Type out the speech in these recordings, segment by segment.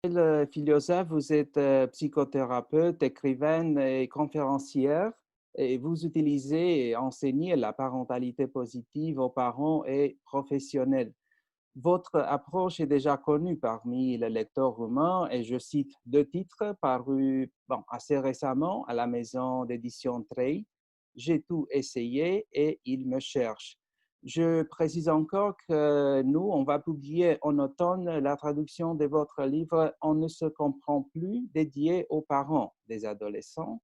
Philosophe, vous êtes psychothérapeute, écrivaine et conférencière et vous utilisez et enseignez la parentalité positive aux parents et professionnels. Votre approche est déjà connue parmi les lecteurs humains et je cite deux titres parus assez récemment à la maison d'édition Trey. J'ai tout essayé et il me cherche. Je précise encore que nous, on va publier en automne la traduction de votre livre On ne se comprend plus, dédié aux parents des adolescents.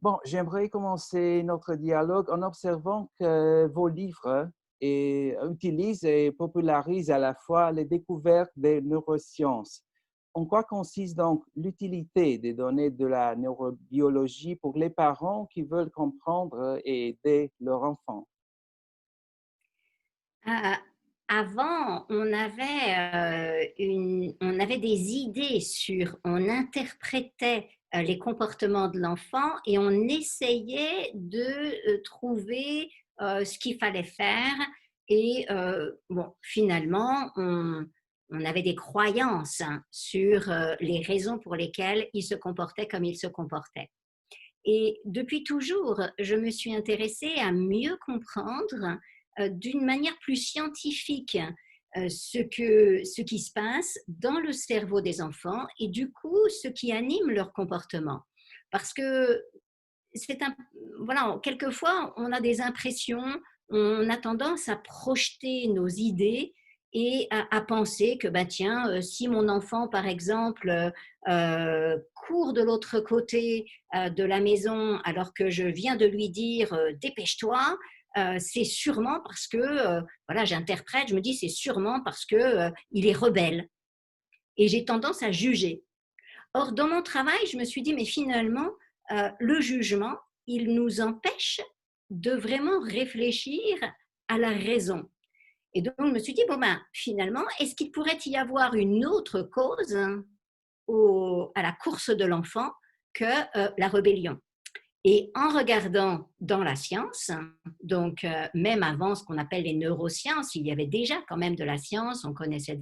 Bon, j'aimerais commencer notre dialogue en observant que vos livres utilisent et popularisent à la fois les découvertes des neurosciences. En quoi consiste donc l'utilité des données de la neurobiologie pour les parents qui veulent comprendre et aider leur enfant? Ah, avant, on avait des idées on interprétait les comportements de l'enfant et on essayait de trouver ce qu'il fallait faire. Et bon, finalement, on avait des croyances sur les raisons pour lesquelles il se comportait comme il se comportait. Et depuis toujours, je me suis intéressée à mieux comprendre d'une manière plus scientifique ce qui se passe dans le cerveau des enfants et du coup ce qui anime leur comportement. Parce que c'est un, voilà, quelquefois on a des impressions, on a tendance à projeter nos idées et à penser que bah tiens, si mon enfant par exemple court de l'autre côté de la maison alors que je viens de lui dire dépêche-toi, c'est sûrement parce que voilà, j'interprète, je me dis c'est sûrement parce que il est rebelle et j'ai tendance à juger. Or, dans mon travail, je me suis dit, mais finalement, le jugement, il nous empêche de vraiment réfléchir à la raison. Et donc, je me suis dit, bon, ben, finalement, est-ce qu'il pourrait y avoir une autre cause à la course de l'enfant que la rébellion? Et en regardant dans la science, donc même avant ce qu'on appelle les neurosciences, il y avait déjà quand même de la science, on connaissait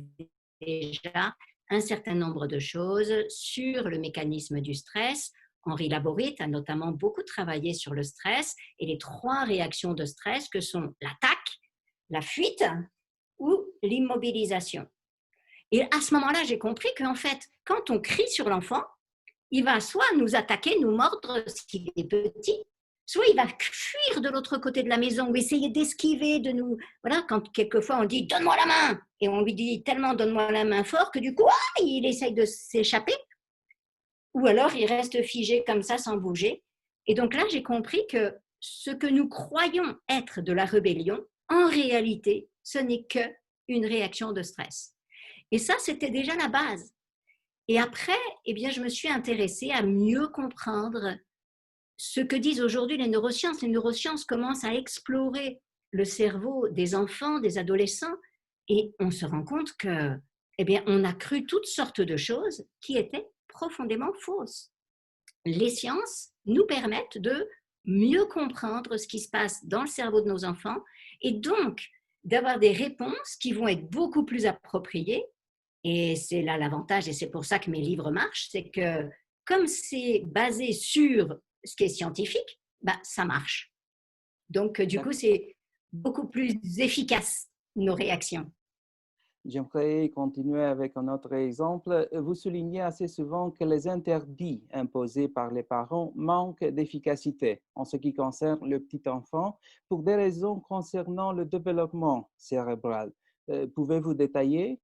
déjà un certain nombre de choses sur le mécanisme du stress. Henri Laborit a notamment beaucoup travaillé sur le stress et les trois réactions de stress que sont l'attaque, la fuite ou l'immobilisation. Et à ce moment-là, j'ai compris qu'en fait, quand on crie sur l'enfant, il va soit nous attaquer, nous mordre s'il est petit, soit il va fuir de l'autre côté de la maison ou essayer d'esquiver de nous. Voilà, quand quelquefois on dit donne-moi la main et on lui dit tellement donne-moi la main fort que du coup il essaye de s'échapper ou alors il reste figé comme ça sans bouger. Et donc là j'ai compris que ce que nous croyons être de la rébellion, en réalité, ce n'est que une réaction de stress. Et ça, c'était déjà la base. Et après, eh bien, je me suis intéressée à mieux comprendre ce que disent aujourd'hui les neurosciences. Les neurosciences commencent à explorer le cerveau des enfants, des adolescents, et on se rend compte que, eh bien, on a cru toutes sortes de choses qui étaient profondément fausses. Les sciences nous permettent de mieux comprendre ce qui se passe dans le cerveau de nos enfants et donc d'avoir des réponses qui vont être beaucoup plus appropriées. Et c'est là l'avantage, et c'est pour ça que mes livres marchent, c'est que comme c'est basé sur ce qui est scientifique, bah, ça marche. Donc, du coup, c'est beaucoup plus efficace, nos réactions. J'aimerais continuer avec un autre exemple. Vous soulignez assez souvent que les interdits imposés par les parents manquent d'efficacité en ce qui concerne le petit enfant pour des raisons concernant le développement cérébral. Pouvez-vous détailler?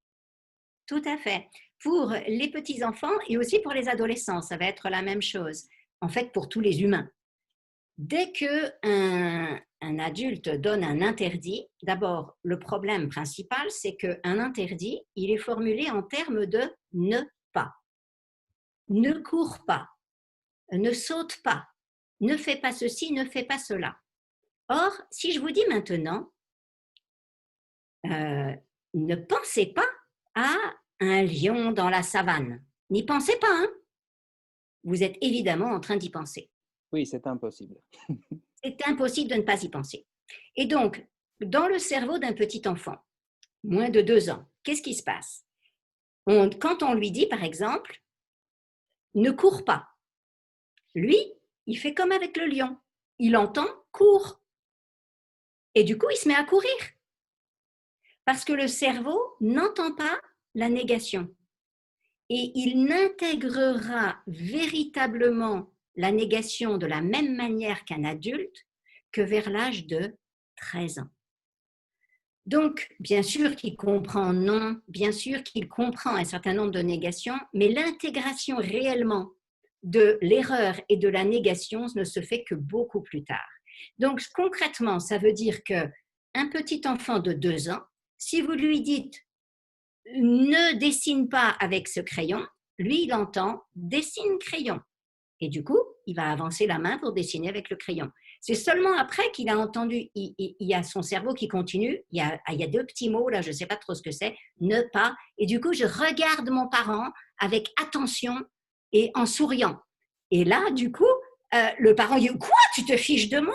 Tout à fait. Pour les petits-enfants et aussi pour les adolescents, ça va être la même chose. En fait, pour tous les humains. Dès qu'un adulte donne un interdit, d'abord, le problème principal, c'est qu'un interdit, il est formulé en termes de ne pas. Ne cours pas, ne saute pas, ne fais pas ceci, ne fais pas cela. Or, si je vous dis maintenant, euh, ne pensez pas à un lion dans la savane, n'y pensez pas, hein. Vous êtes évidemment en train d'y penser. Oui, c'est impossible. C'est impossible de ne pas y penser. Et donc, dans le cerveau d'un petit enfant, moins de 2 ans, qu'est-ce qui se passe? Quand on lui dit, par exemple, ne cours pas, lui, il fait comme avec le lion. Il entend cours. Et du coup, il se met à courir. Parce que le cerveau n'entend pas la négation. Et il n'intégrera véritablement la négation de la même manière qu'un adulte que vers l'âge de 13 ans. Donc, bien sûr qu'il comprend non, bien sûr qu'il comprend un certain nombre de négations, mais l'intégration réellement de l'erreur et de la négation ne se fait que beaucoup plus tard. Donc, concrètement, ça veut dire qu'un petit enfant de 2 ans, si vous lui dites ne dessine pas avec ce crayon, lui, il entend dessine crayon. Et du coup, il va avancer la main pour dessiner avec le crayon. C'est seulement après qu'il a entendu, il y a son cerveau qui continue, il y a 2 petits mots, là, je ne sais pas trop ce que c'est, ne pas. Et du coup, je regarde mon parent avec attention et en souriant. Et là, du coup, le parent dit, quoi, tu te fiches de moi?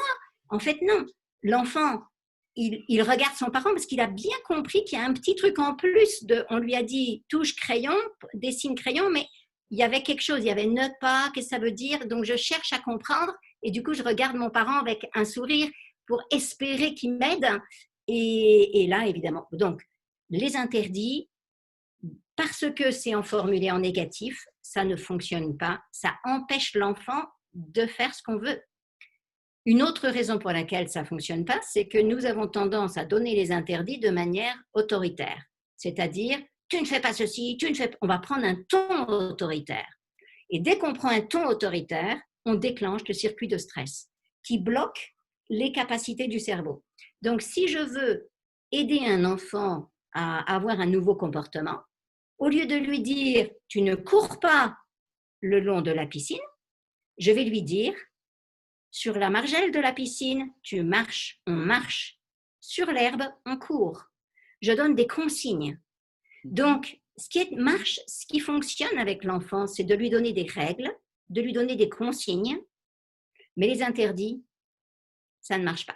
En fait, non. L'enfant, il regarde son parent parce qu'il a bien compris qu'il y a un petit truc en plus. On lui a dit, touche crayon, dessine crayon, mais il y avait quelque chose, il y avait ne pas, qu'est-ce que ça veut dire? Donc, je cherche à comprendre et du coup, je regarde mon parent avec un sourire pour espérer qu'il m'aide. Et là, évidemment, donc, les interdits, parce que c'est formulé en négatif, ça ne fonctionne pas, ça empêche l'enfant de faire ce qu'on veut. Une autre raison pour laquelle ça ne fonctionne pas, c'est que nous avons tendance à donner les interdits de manière autoritaire, c'est-à-dire tu ne fais pas ceci, tu ne fais pas... On va prendre un ton autoritaire. Et dès qu'on prend un ton autoritaire, on déclenche le circuit de stress qui bloque les capacités du cerveau. Donc, si je veux aider un enfant à avoir un nouveau comportement, au lieu de lui dire tu ne cours pas le long de la piscine, je vais lui dire sur la margelle de la piscine, tu marches, on marche. Sur l'herbe, on court. Je donne des consignes. Donc, ce qui fonctionne avec l'enfant, c'est de lui donner des règles, de lui donner des consignes, mais les interdits, ça ne marche pas.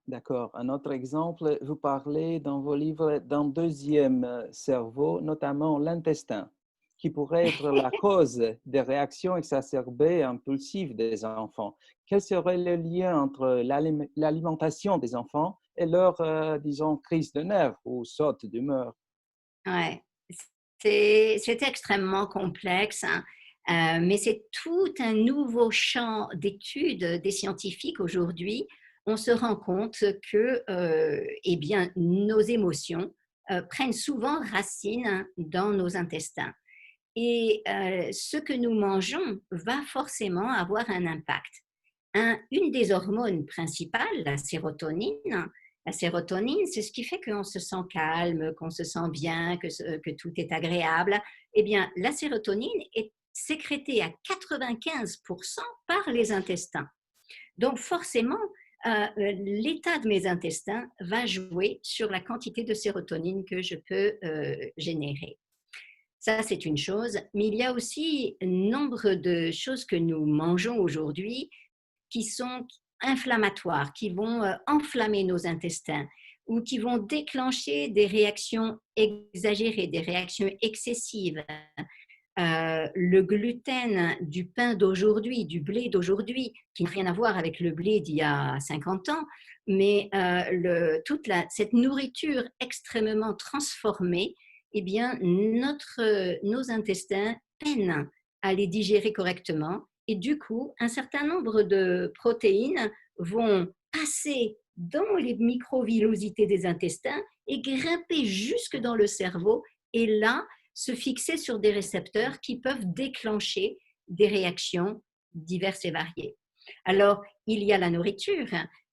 D'accord. Un autre exemple, vous parlez dans vos livres d'un deuxième cerveau, notamment l'intestin, qui pourrait être la cause des réactions exacerbées et impulsives des enfants. Quel serait le lien entre l'alimentation des enfants et leur, disons, crise de nerfs ou saute d'humeur? Ouais, c'est extrêmement complexe, hein. Mais c'est tout un nouveau champ d'études des scientifiques aujourd'hui. On se rend compte que eh bien, nos émotions prennent souvent racine dans nos intestins. Et ce que nous mangeons va forcément avoir un impact. Une des hormones principales, la sérotonine, c'est ce qui fait qu'on se sent calme, qu'on se sent bien, que tout est agréable. Eh bien, la sérotonine est sécrétée à 95% par les intestins. Donc, forcément, l'état de mes intestins va jouer sur la quantité de sérotonine que je peux générer. Ça, c'est une chose. Mais il y a aussi nombre de choses que nous mangeons aujourd'hui qui sont inflammatoires, qui vont enflammer nos intestins ou qui vont déclencher des réactions exagérées, des réactions excessives. Le gluten du pain d'aujourd'hui, du blé d'aujourd'hui, qui n'a rien à voir avec le blé d'il y a 50 ans, mais cette nourriture extrêmement transformée, eh bien, nos intestins peinent à les digérer correctement et du coup, un certain nombre de protéines vont passer dans les microvillosités des intestins et grimper jusque dans le cerveau et là, se fixer sur des récepteurs qui peuvent déclencher des réactions diverses et variées. Alors, il y a la nourriture,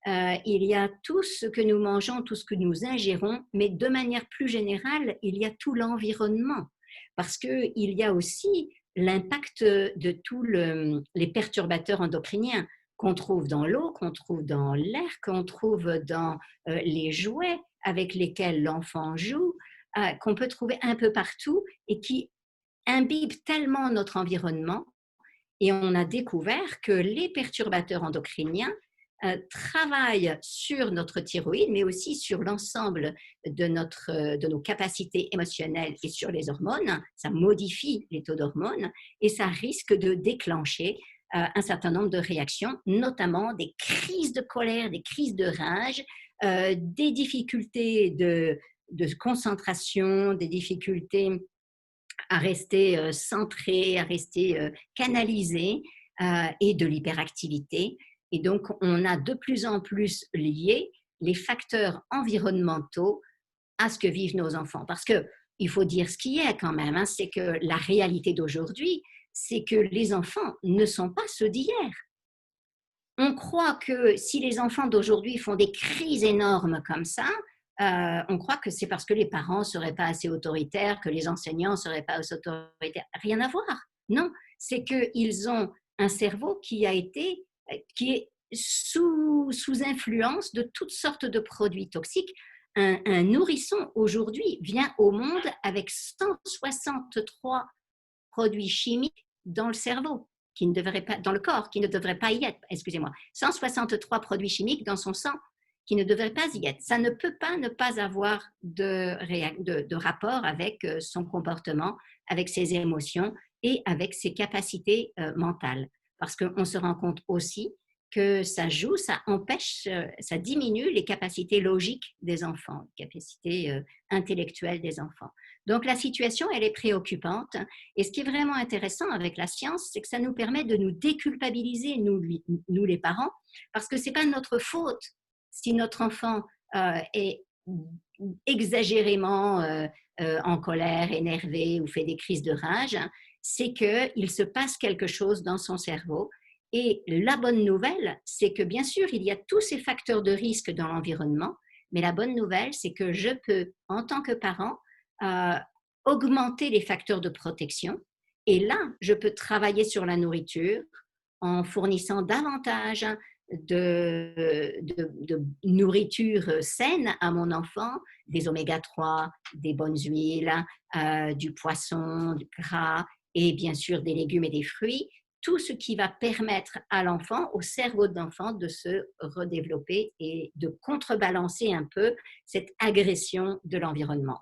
il y a tout ce que nous mangeons, tout ce que nous ingérons, mais de manière plus générale, il y a tout l'environnement, parce qu'il y a aussi l'impact de tous les perturbateurs endocriniens qu'on trouve dans l'eau, qu'on trouve dans l'air, qu'on trouve dans les jouets avec lesquels l'enfant joue, qu'on peut trouver un peu partout et qui imbibent tellement notre environnement. Et on a découvert que les perturbateurs endocriniens travaille sur notre thyroïde, mais aussi sur l'ensemble de nos capacités émotionnelles et sur les hormones. Ça modifie les taux d'hormones et ça risque de déclencher un certain nombre de réactions, notamment des crises de colère, des crises de rage, des difficultés de concentration, des difficultés à rester centré, à rester canalisé et de l'hyperactivité. Et donc, on a de plus en plus lié les facteurs environnementaux à ce que vivent nos enfants. Parce qu'il faut dire ce qui est quand même, hein, c'est que la réalité d'aujourd'hui, c'est que les enfants ne sont pas ceux d'hier. On croit que si les enfants d'aujourd'hui font des crises énormes comme ça, on croit que c'est parce que les parents ne seraient pas assez autoritaires, que les enseignants ne seraient pas assez autoritaires. Rien à voir. Non, c'est qu'ils ont un cerveau qui est sous influence de toutes sortes de produits toxiques. Un nourrisson aujourd'hui vient au monde avec 163 produits chimiques dans le cerveau, qui ne devraient pas, dans le corps, qui ne devraient pas y être, excusez-moi, 163 produits chimiques dans son sang qui ne devraient pas y être. Ça ne peut pas ne pas avoir de rapport avec son comportement, avec ses émotions et avec ses capacités mentales. Parce qu'on se rend compte aussi que ça joue, ça empêche, ça diminue les capacités logiques des enfants, les capacités intellectuelles des enfants. Donc la situation, elle est préoccupante. Et ce qui est vraiment intéressant avec la science, c'est que ça nous permet de nous déculpabiliser, nous les parents, parce que ce n'est pas notre faute si notre enfant est exagérément en colère, énervé ou fait des crises de rage, c'est qu'il se passe quelque chose dans son cerveau. Et la bonne nouvelle, c'est que bien sûr, il y a tous ces facteurs de risque dans l'environnement, mais la bonne nouvelle, c'est que je peux, en tant que parent, augmenter les facteurs de protection. Et là, je peux travailler sur la nourriture en fournissant davantage de nourriture saine à mon enfant, des oméga-3, des bonnes huiles, du poisson, du gras et bien sûr des légumes et des fruits, tout ce qui va permettre à l'enfant, au cerveau de l'enfant, de se redévelopper et de contrebalancer un peu cette agression de l'environnement.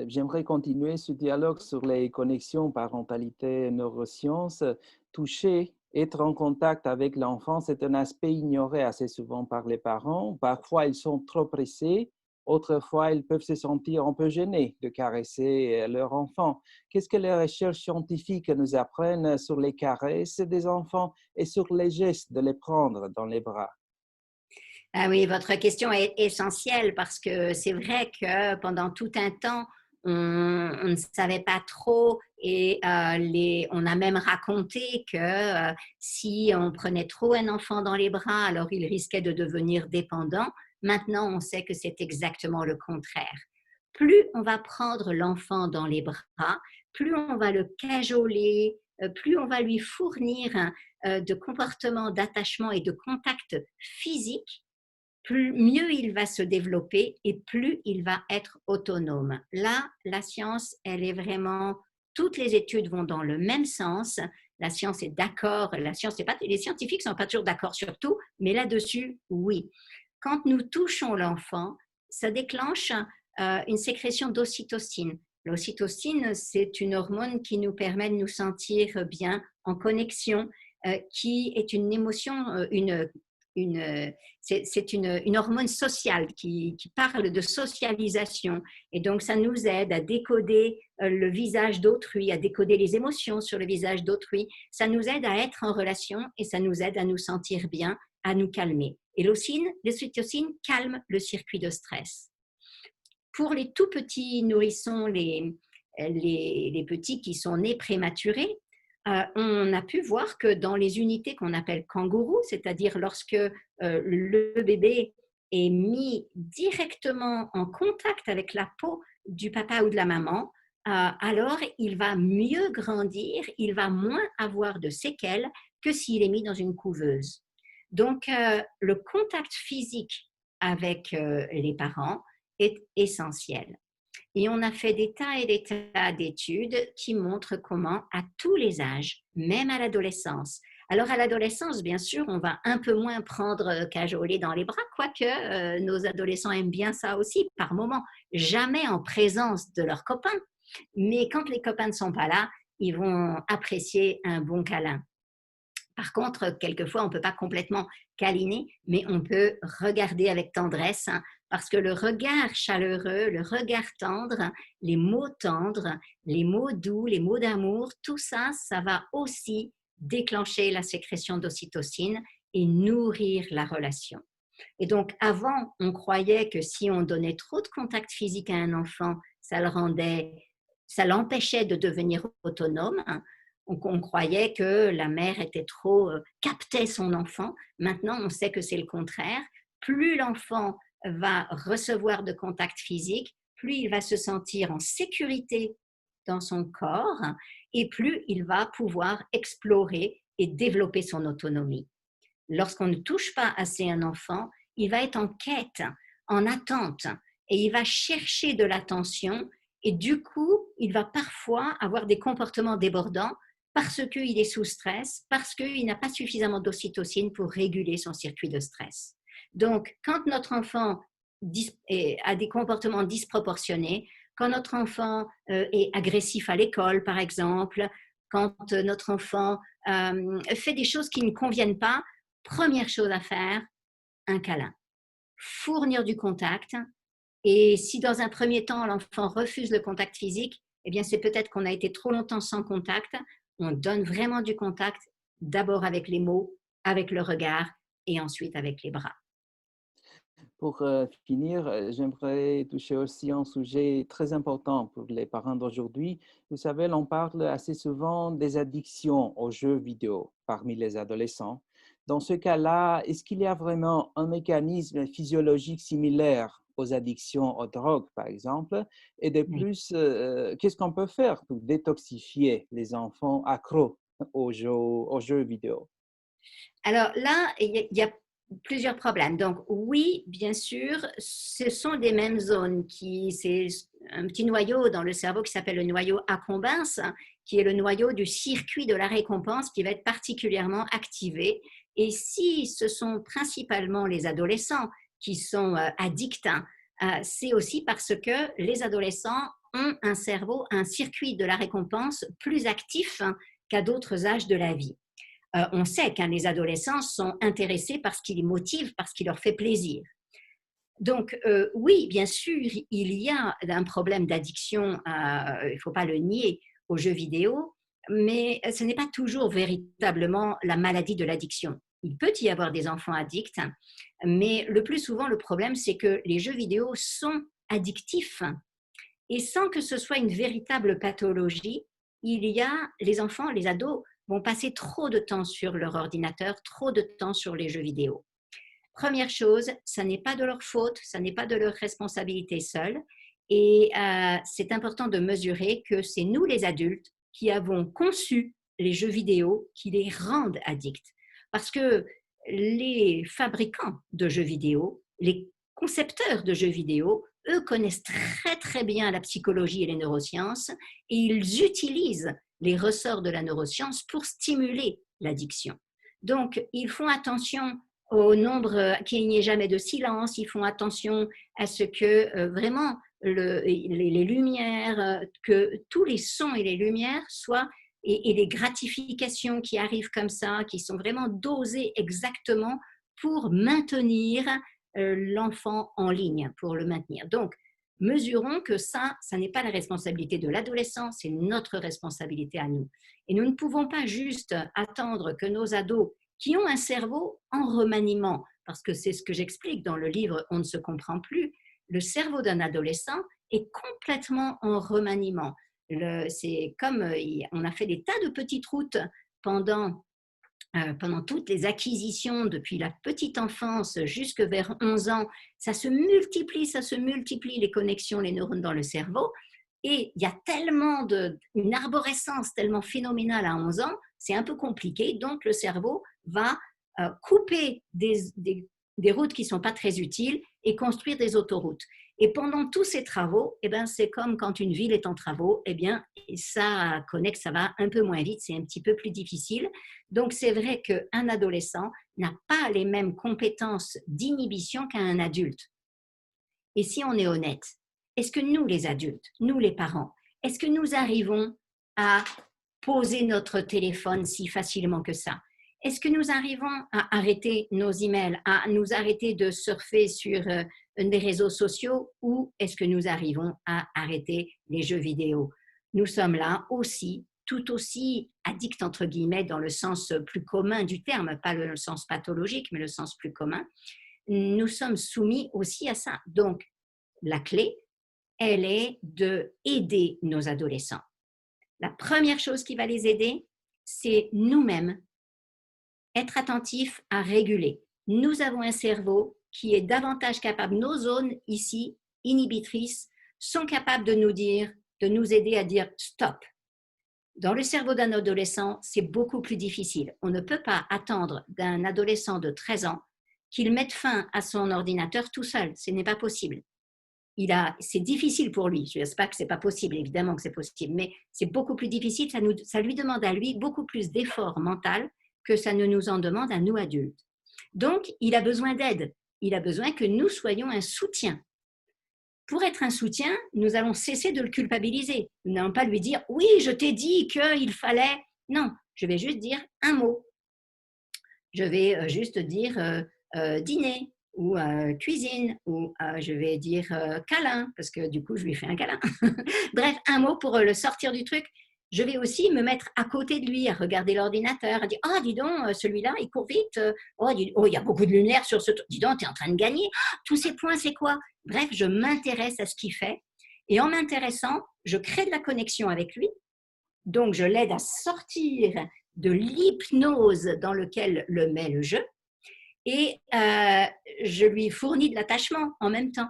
J'aimerais continuer ce dialogue sur les connexions parentalité-neurosciences. Toucher, être en contact avec l'enfant, c'est un aspect ignoré assez souvent par les parents. Parfois, ils sont trop pressés. Autrefois, ils peuvent se sentir un peu gênés de caresser leur enfant. Qu'est-ce que les recherches scientifiques nous apprennent sur les caresses des enfants et sur les gestes de les prendre dans les bras? Ah oui, votre question est essentielle parce que c'est vrai que pendant tout un temps, on ne savait pas trop et on a même raconté que si on prenait trop un enfant dans les bras, alors il risquait de devenir dépendant. Maintenant, on sait que c'est exactement le contraire. Plus on va prendre l'enfant dans les bras, plus on va le cajoler, plus on va lui fournir de comportements d'attachement et de contact physique, mieux il va se développer et plus il va être autonome. Là, la science, elle est vraiment, toutes les études vont dans le même sens. La science est d'accord, les scientifiques ne sont pas toujours d'accord sur tout, mais là-dessus, oui. Quand nous touchons l'enfant, ça déclenche une sécrétion d'ocytocine. L'ocytocine, c'est une hormone qui nous permet de nous sentir bien, en connexion, qui est une émotion, c'est une hormone sociale qui parle de socialisation. Et donc, ça nous aide à décoder le visage d'autrui, à décoder les émotions sur le visage d'autrui. Ça nous aide à être en relation et ça nous aide à nous sentir bien, à nous calmer. Et l'ocytocine calme le circuit de stress. Pour les tout petits nourrissons, les petits qui sont nés prématurés, on a pu voir que dans les unités qu'on appelle kangourous, c'est-à-dire lorsque le bébé est mis directement en contact avec la peau du papa ou de la maman, alors il va mieux grandir, il va moins avoir de séquelles que s'il est mis dans une couveuse. Donc, le contact physique avec les parents est essentiel. Et on a fait des tas et des tas d'études qui montrent comment, à tous les âges, même à l'adolescence, Alors à l'adolescence, bien sûr, on va un peu moins prendre cajoler dans les bras, quoique nos adolescents aiment bien ça aussi par moment, jamais en présence de leurs copains, mais quand les copains ne sont pas là, ils vont apprécier un bon câlin. Par contre, quelquefois, on ne peut pas complètement câliner, mais on peut regarder avec tendresse, hein, parce que le regard chaleureux, le regard tendre, les mots tendres, les mots doux, les mots d'amour, tout ça, ça va aussi déclencher la sécrétion d'ocytocine et nourrir la relation. Et donc, avant, on croyait que si on donnait trop de contact physique à un enfant, ça l'empêchait de devenir autonome, hein. On croyait que la mère était trop, captait son enfant. Maintenant, on sait que c'est le contraire. Plus l'enfant va recevoir de contact physique, plus il va se sentir en sécurité dans son corps et plus il va pouvoir explorer et développer son autonomie. Lorsqu'on ne touche pas assez un enfant, il va être en quête, en attente, et il va chercher de l'attention, et du coup, il va parfois avoir des comportements débordants parce qu'il est sous stress, parce qu'il n'a pas suffisamment d'ocytocine pour réguler son circuit de stress. Donc, quand notre enfant a des comportements disproportionnés, quand notre enfant est agressif à l'école, par exemple, quand notre enfant fait des choses qui ne conviennent pas, première chose à faire, un câlin. Fournir du contact. Et si dans un premier temps, l'enfant refuse le contact physique, eh bien, c'est peut-être qu'on a été trop longtemps sans contact. On donne vraiment du contact, d'abord avec les mots, avec le regard et ensuite avec les bras. Pour finir, j'aimerais toucher aussi un sujet très important pour les parents d'aujourd'hui. Vous savez, l'on parle assez souvent des addictions aux jeux vidéo parmi les adolescents. Dans ce cas-là, est-ce qu'il y a vraiment un mécanisme physiologique similaire aux addictions aux drogues, par exemple? Et de Oui. plus, qu'est-ce qu'on peut faire pour détoxifier les enfants accros aux jeux vidéo? Alors là, il y a plusieurs problèmes. Donc oui, bien sûr, ce sont des mêmes zones c'est un petit noyau dans le cerveau qui s'appelle le noyau accumbens, hein, qui est le noyau du circuit de la récompense qui va être particulièrement activé. Et si ce sont principalement les adolescents qui sont addicts, hein, c'est aussi parce que les adolescents ont un cerveau, un circuit de la récompense plus actif, hein, qu'à d'autres âges de la vie. On sait que les adolescents sont intéressés par ce qui les motive, par ce qui leur fait plaisir. Donc, oui, bien sûr, il y a un problème d'addiction, il ne faut pas le nier, aux jeux vidéo, mais ce n'est pas toujours véritablement la maladie de l'addiction. Il peut y avoir des enfants addicts, mais le plus souvent, le problème, c'est que les jeux vidéo sont addictifs et sans que ce soit une véritable pathologie, il y a les enfants, les ados vont passer trop de temps sur leur ordinateur, trop de temps sur les jeux vidéo. Première chose, ça n'est pas de leur faute, ça n'est pas de leur responsabilité seule. Et c'est important de mesurer que c'est nous les adultes qui avons conçu les jeux vidéo qui les rendent addicts. Parce que les fabricants de jeux vidéo, les concepteurs de jeux vidéo, eux connaissent très très bien la psychologie et les neurosciences et ils utilisent les ressorts de la neuroscience pour stimuler l'addiction. Donc, ils font attention au nombre, qu'il n'y ait jamais de silence, ils font attention à ce que vraiment les lumières, que tous les sons et les lumières soient, et les gratifications qui arrivent comme ça, qui sont vraiment dosées exactement pour maintenir l'enfant en ligne, pour le maintenir. Donc, mesurons que ça n'est pas la responsabilité de l'adolescent, c'est notre responsabilité à nous. Et nous ne pouvons pas juste attendre que nos ados, qui ont un cerveau en remaniement, parce que c'est ce que j'explique dans le livre On ne se comprend plus, le cerveau d'un adolescent est complètement en remaniement. C'est comme on a fait des tas de petites routes pendant toutes les acquisitions depuis la petite enfance jusque vers 11 ans, ça se multiplie les connexions, les neurones dans le cerveau. Et il y a une arborescence tellement phénoménale à 11 ans, c'est un peu compliqué. Donc, le cerveau va couper des routes qui ne sont pas très utiles et construire des autoroutes. Et pendant tous ces travaux, eh ben, c'est comme quand une ville est en travaux, eh bien, ça connaît que ça va un peu moins vite, c'est un petit peu plus difficile. Donc, c'est vrai qu'un adolescent n'a pas les mêmes compétences d'inhibition qu'un adulte. Et si on est honnête, est-ce que nous, les adultes, nous, les parents, est-ce que nous arrivons à poser notre téléphone si facilement que ça? Est-ce que nous arrivons à arrêter nos emails, à nous arrêter de surfer sur des réseaux sociaux, ou est-ce que nous arrivons à arrêter les jeux vidéo? Nous sommes là aussi, tout aussi addicts, entre guillemets, dans le sens plus commun du terme, pas le sens pathologique, mais le sens plus commun. Nous sommes soumis aussi à ça. Donc, la clé, elle est d'aider nos adolescents. La première chose qui va les aider, c'est nous-mêmes, être attentifs à réguler. Nous avons un cerveau qui est davantage capable, nos zones ici, inhibitrices, sont capables de nous dire, de nous aider à dire stop. Dans le cerveau d'un adolescent, c'est beaucoup plus difficile. On ne peut pas attendre d'un adolescent de 13 ans qu'il mette fin à son ordinateur tout seul. Ce n'est pas possible. C'est difficile pour lui. Je ne sais pas que ce n'est pas possible, évidemment que c'est possible, mais c'est beaucoup plus difficile. Ça lui demande à lui beaucoup plus d'effort mental que ça ne nous en demande à nous adultes. Donc, il a besoin d'aide. Il a besoin que nous soyons un soutien. Pour être un soutien, nous allons cesser de le culpabiliser. Nous n'allons pas lui dire « oui, je t'ai dit qu'il fallait… » Non, je vais juste dire un mot. Je vais juste dire dîner ou cuisine, ou je vais dire câlin, parce que du coup, je lui fais un câlin. Bref, un mot pour le sortir du truc. Je vais aussi me mettre à côté de lui, à regarder l'ordinateur, à dire « oh, dis donc, celui-là, il court vite. Oh, il y a beaucoup de lumière sur ce… Dis donc, tu es en train de gagner. Tous ces points, c'est quoi ?» Bref, je m'intéresse à ce qu'il fait. Et en m'intéressant, je crée de la connexion avec lui. Donc, je l'aide à sortir de l'hypnose dans lequel le met le jeu. Et je lui fournis de l'attachement en même temps.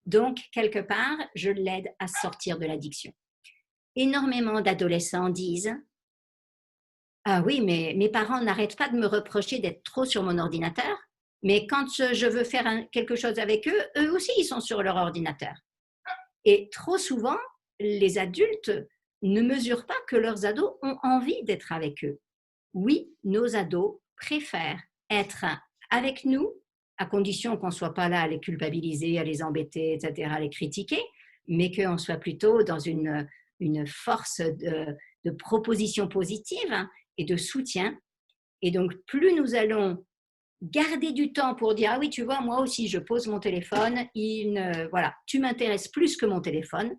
Donc, quelque part, je l'aide à sortir de l'addiction. Énormément d'adolescents disent « ah oui, mais mes parents n'arrêtent pas de me reprocher d'être trop sur mon ordinateur, mais quand je veux faire quelque chose avec eux, eux aussi, ils sont sur leur ordinateur. » Et trop souvent, les adultes ne mesurent pas que leurs ados ont envie d'être avec eux. Oui, nos ados préfèrent être avec nous, à condition qu'on ne soit pas là à les culpabiliser, à les embêter, etc., à les critiquer, mais qu'on soit plutôt dans une force de proposition positive et de soutien. Et donc, plus nous allons garder du temps pour dire « ah oui, tu vois, moi aussi, je pose mon téléphone, voilà, tu m'intéresses plus que mon téléphone »,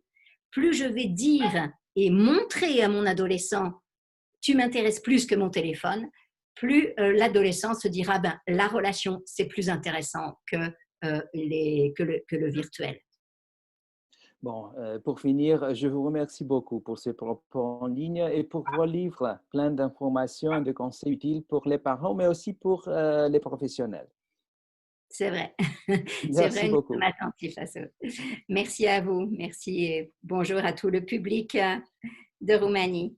plus je vais dire et montrer à mon adolescent « tu m'intéresses plus que mon téléphone », plus l'adolescent se dira ben, « la relation, c'est plus intéressant que le virtuel ». Bon, pour finir, je vous remercie beaucoup pour ces propos en ligne et pour vos livres, plein d'informations et de conseils utiles pour les parents, mais aussi pour les professionnels. C'est vrai. C'est Merci vrai, nous sommes beaucoup. attentifs à ça. Merci à vous. Merci et bonjour à tout le public de Roumanie.